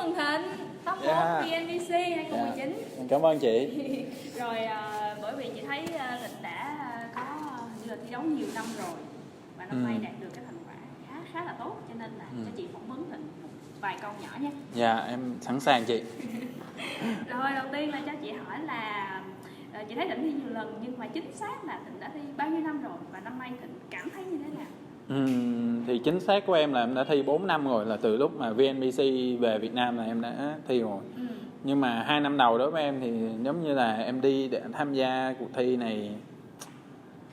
mừng Thịnh, top 1 VNVC 2019. Cảm ơn chị. Rồi bởi vì chị thấy Thịnh đã có như là thi đấu nhiều năm rồi và năm nay đạt được cái thành quả khá là tốt, cho nên là cho chị phỏng vấn Thịnh một vài câu nhỏ nhé. Dạ em sẵn sàng chị. Rồi đầu tiên là cho chị hỏi là chị thấy Thịnh thi nhiều lần nhưng mà chính xác là Thịnh đã thi bao nhiêu năm rồi và năm nay Thịnh cảm thấy như thế nào? Thì chính xác của em là em đã thi 4 năm rồi, là từ lúc mà VNBC về Việt Nam là em đã thi rồi. Nhưng mà 2 năm đầu đối với em thì giống như là em đi để tham gia cuộc thi này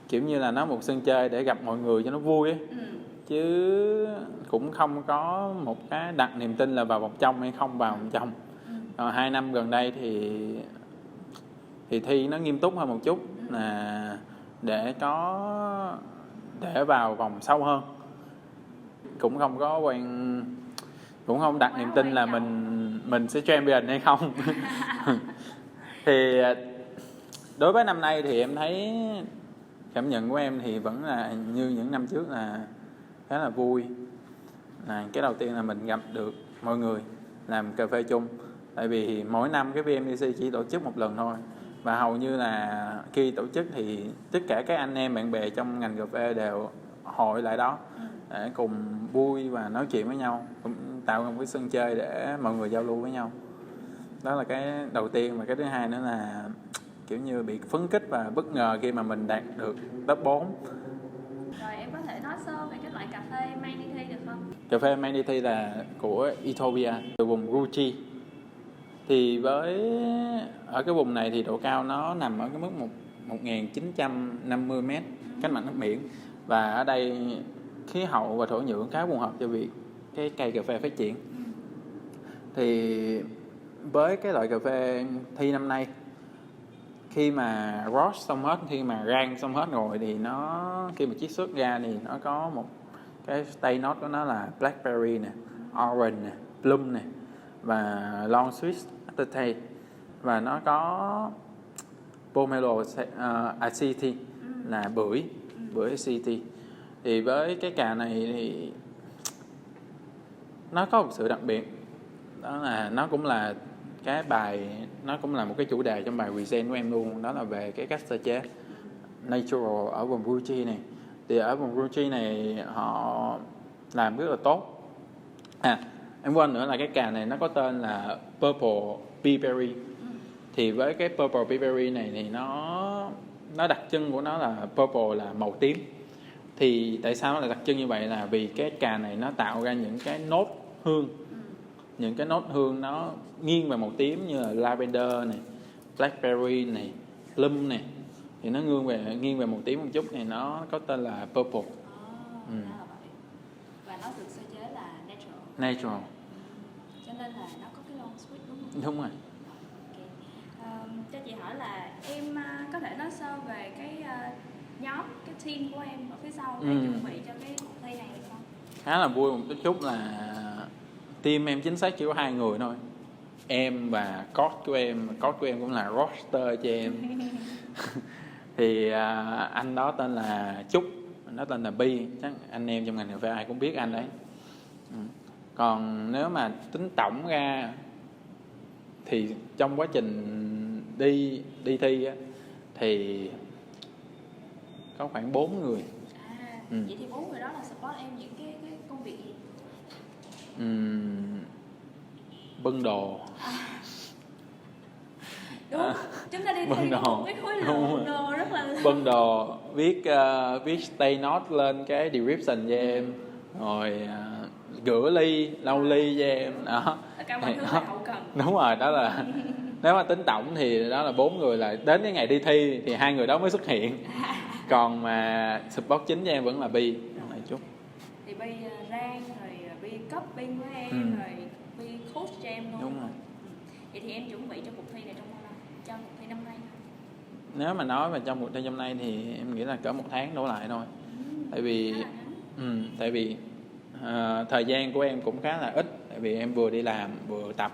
kiểu như là nó một sân chơi để gặp mọi người cho nó vui ấy. Chứ cũng không có một cái đặt niềm tin là vào vòng trong hay không vào vòng trong. Rồi 2 năm gần đây thì thi nó nghiêm túc hơn một chút, là để vào vòng sâu hơn. Cũng không có cũng không đặt niềm tin là mình sẽ champion hay không. Thì đối với năm nay thì em thấy cảm nhận của em thì vẫn là như những năm trước, là khá là vui. Là cái đầu tiên là mình gặp được mọi người làm cà phê chung, tại vì mỗi năm cái VNVC chỉ tổ chức một lần thôi, và hầu như là khi tổ chức thì tất cả các anh em bạn bè trong ngành cà phê đều hội lại đó để cùng vui và nói chuyện với nhau, cũng tạo ra một cái sân chơi để mọi người giao lưu với nhau. Đó là cái đầu tiên. Và cái thứ hai nữa là kiểu như bị phấn khích và bất ngờ khi mà mình đạt được top 4. Rồi em có thể nói sơ về cái loại cà phê mang đi thi được không? Cà phê mang đi thi là của Ethiopia, từ vùng Ruchi. Thì ở cái vùng này thì độ cao nó nằm ở cái mức 1950 m cách mặt nước biển. Và ở đây khí hậu và thổ nhưỡng khá phù hợp cho việc cái cây cà phê phát triển. Thì với cái loại cà phê thi năm nay, khi mà roast xong hết, khi mà rang xong hết rồi thì khi mà chiết xuất ra thì nó có một cái stay note của nó là blackberry nè, orange nè, plum nè và long sweet aftertaste, và nó có pomelo acetic là bưởi acetic. Thì với cái cà này thì nó có một sự đặc biệt, đó là nó cũng là một cái chủ đề trong bài present của em luôn, đó là về cái cách sơ chế natural ở vùng Ruchi này. Thì ở vùng Ruchi này họ làm rất là tốt. Em quên nữa là cái cà này nó có tên là Purple Beeberry. Thì với cái Purple Beeberry này thì nó đặc trưng của nó là purple là màu tím. Thì tại sao nó lại đặc trưng như vậy, là vì cái cà này nó tạo ra những cái nốt hương nó nghiêng về màu tím, như là lavender này, blackberry này, plum này, thì nó nghiêng về màu tím một chút, này nó có tên là purple. Và nó được sơ chế là natural. Cho nên là nó có cái long sweet đúng không? Đúng rồi. Cho chị hỏi là em có thể nói sơ về cái nhóm, cái team của em ở phía sau để chuẩn bị cho cái cuộc thi này được không? Khá là vui một chút là team em chính xác chỉ có 2 người thôi, em và coach của em. Coach của em cũng là roster cho em. Thì anh đó tên là Trúc, anh đó tên là Bi, chắc anh em trong ngành cà phê ai cũng biết anh đấy. Còn nếu mà tính tổng ra thì trong quá trình đi thi á, thì có khoảng 4 người. Vậy thì 4 người đó là support em những cái công việc gì? Bưng đồ. Đúng, chúng ta đi thi một cái khối lượng đồ rất là lớn. Bưng đồ, viết stay note lên cái description cho em, rồi rửa ly, lau ly cho em đó. Tất cả mọi thứ là hậu cần. Đúng rồi, đó là nếu mà tính tổng thì đó là 4 người, là đến cái ngày đi thi thì 2 người đó mới xuất hiện. Còn mà support chính cho em vẫn là Bi này chút. Thì Bi rang, rồi Bi coping với em, rồi Bi coach cho em luôn. Đúng rồi. Vậy thì em chuẩn bị cho cuộc thi này trong bao lâu? Cho cuộc thi năm nay? Nếu mà nói về trong cuộc thi năm nay thì em nghĩ là cỡ 1 tháng đổ lại thôi. Tại vì thời gian của em cũng khá là ít, tại vì em vừa đi làm vừa tập,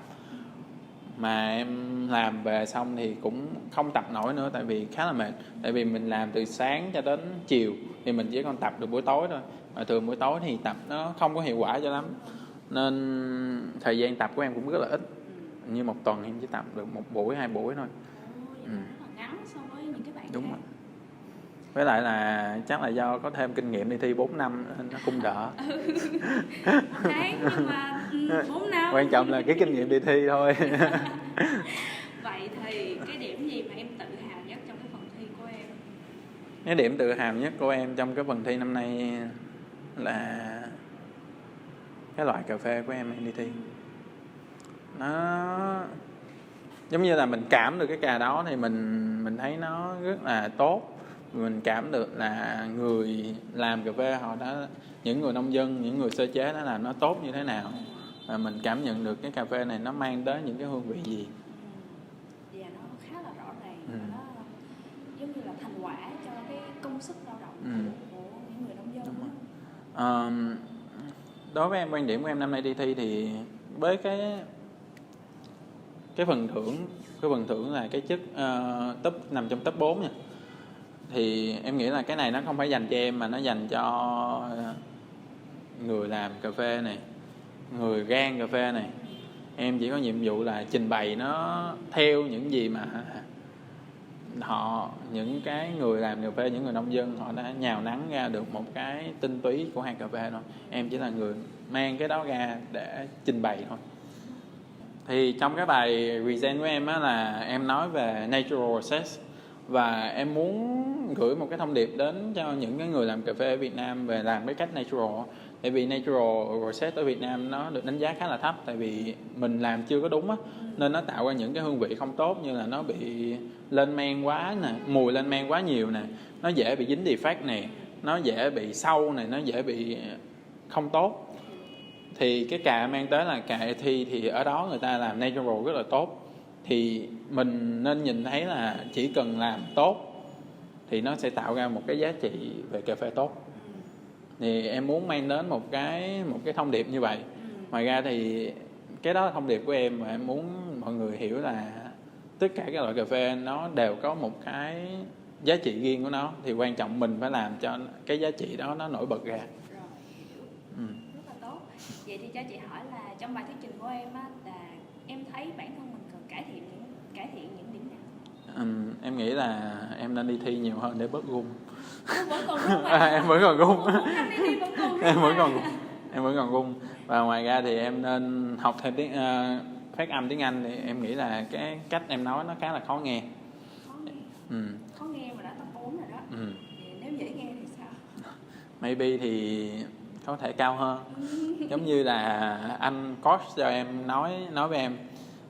mà em làm về xong thì cũng không tập nổi nữa, tại vì khá là mệt. Tại vì mình làm từ sáng cho đến chiều thì mình chỉ còn tập được buổi tối thôi, mà thường buổi tối thì tập nó không có hiệu quả cho lắm. nên thời gian tập của em cũng rất là ít. Như một tuần em chỉ tập được 1 buổi 2 buổi thôi. Vậy là rất là ngắn so với những cái bạn Đúng khác. rồi. Với lại là chắc là do có thêm kinh nghiệm đi thi 4 năm nên nó cũng đỡ. Tháng nhưng mà 4 năm. Quan trọng là cái kinh nghiệm đi thi thôi. Vậy thì cái điểm gì mà em tự hào nhất trong cái phần thi của em? Cái điểm tự hào nhất của em trong cái phần thi năm nay là cái loại cà phê của em đi thi. Nó giống như là mình cảm được cái cà đó thì mình thấy nó rất là tốt. Mình cảm được là người làm cà phê họ đã, những người nông dân, những người sơ chế nó làm nó tốt như thế nào, và mình cảm nhận được cái cà phê này nó mang tới những cái hương vị gì. Và nó khá là rõ ràng, nó giống như là thành quả cho cái công sức lao động của những người nông dân đó. Đối với em, quan điểm của em năm nay đi thi thì với cái phần thưởng là cái chức top, nằm trong top 4 nha. Thì em nghĩ là cái này nó không phải dành cho em mà nó dành cho người làm cà phê này, người rang cà phê này. Em chỉ có nhiệm vụ là trình bày nó theo những gì mà những cái người làm cà phê, những người nông dân họ đã nhào nắng ra được một cái tinh túy của hạt cà phê thôi. Em chỉ là người mang cái đó ra để trình bày thôi. Thì trong cái bài present của em á là em nói về natural process, và em muốn gửi một cái thông điệp đến cho những cái người làm cà phê ở Việt Nam về làm cái cách natural. Tại vì natural process ở Việt Nam nó được đánh giá khá là thấp, tại vì mình làm chưa có đúng á, nên nó tạo ra những cái hương vị không tốt, như là nó bị lên men quá nè, mùi lên men quá nhiều nè, nó dễ bị dính defect nè, nó dễ bị sâu nè, nó dễ bị không tốt. Thì cái cà mang tới là cà Ethi, thì ở đó người ta làm natural rất là tốt. Thì mình nên nhìn thấy là chỉ cần làm tốt thì nó sẽ tạo ra một cái giá trị về cà phê tốt. Thì em muốn mang đến một cái thông điệp như vậy. Ngoài ra thì cái đó là thông điệp của em, và em muốn mọi người hiểu là tất cả các loại cà phê nó đều có một cái giá trị riêng của nó, thì quan trọng mình phải làm cho cái giá trị đó nó nổi bật ra. Rất là tốt. Vậy thì cho chị hỏi là trong bài thuyết trình của em á, là em thấy bản thân mình cần cải thiện những điểm nào? Em nghĩ là em nên đi thi nhiều hơn để bớt gung. Vẫn còn gung à? Em vẫn còn gung. Em vẫn còn gung. Và ngoài ra thì em nên học thêm phát âm tiếng Anh. Thì em nghĩ là cái cách em nói nó khá là khó nghe. Khó nghe mà đã tập 4 rồi đó. Thì nếu dễ nghe thì sao? Maybe thì có thể cao hơn. Giống như là anh coach cho em nói với em,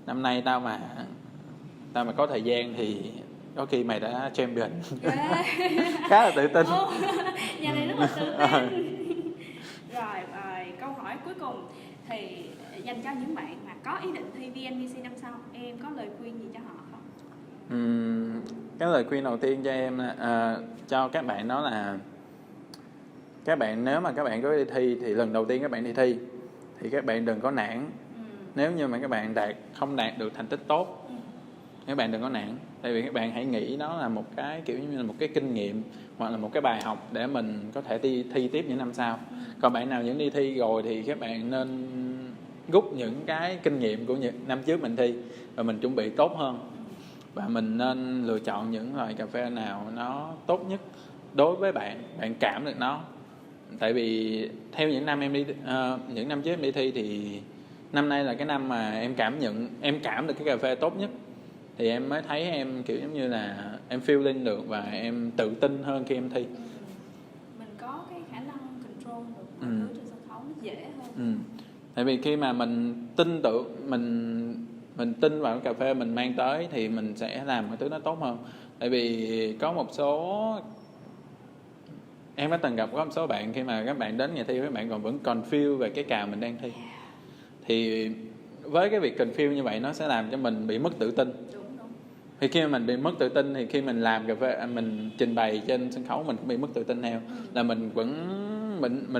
năm nay tao mà có thời gian thì có khi mày đã champion. Khá là tự tin. Nhà này rất là tự tin. Rồi, câu hỏi cuối cùng thì dành cho những bạn mà có ý định thi VNVC năm sau, em có lời khuyên gì cho họ không? Cái lời khuyên đầu tiên cho em cho các bạn đó là nếu mà các bạn có đi thi thì lần đầu tiên các bạn đi thi thì các bạn đừng có nản. Nếu như mà các bạn không đạt được thành tích tốt, các bạn đừng có nản. Tại vì các bạn hãy nghĩ đó là một cái kiểu như là một cái kinh nghiệm hoặc là một cái bài học để mình có thể thi tiếp những năm sau. Còn bạn nào những đi thi rồi thì các bạn nên rút những cái kinh nghiệm của những năm trước mình thi và mình chuẩn bị tốt hơn. Và mình nên lựa chọn những loại cà phê nào nó tốt nhất đối với bạn cảm được nó. Tại vì theo những năm những năm trước em đi thi thì năm nay là cái năm mà em cảm được cái cà phê tốt nhất, thì em mới thấy em kiểu giống như là em feeling được và em tự tin hơn khi em thi. Mình có cái khả năng control được mọi thứ trên sân khấu, nó dễ hơn. Tại vì khi mà mình tin tưởng, mình tin vào cái cà phê mình mang tới thì mình sẽ làm cái thứ nó tốt hơn. Tại vì có một số em đã từng gặp có một số bạn khi mà các bạn đến ngày thi, các bạn vẫn confuse về cái cà mình đang thi. Thì với cái việc confuse như vậy nó sẽ làm cho mình bị mất tự tin. Đúng. Thì khi mà mình bị mất tự tin thì khi mình làm cà phê, mình trình bày trên sân khấu mình cũng bị mất tự tin theo. Là mình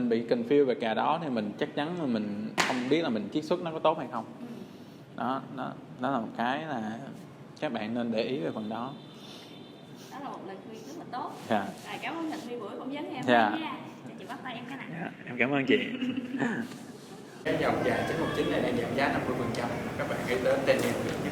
bị confuse về cà đó thì mình chắc chắn là mình không biết là mình chiết xuất nó có tốt hay không. Đó là một cái là các bạn nên để ý về phần đó. Đó là một lời khuyên rất là tốt. Cảm ơn Thịnh Huy buổi phỏng vấn em nha. Cho chị bắt tay em cái này. Em cảm ơn chị. Cái dòng dài 919 này đang giảm giá 50%, các bạn hãy đến Tenniel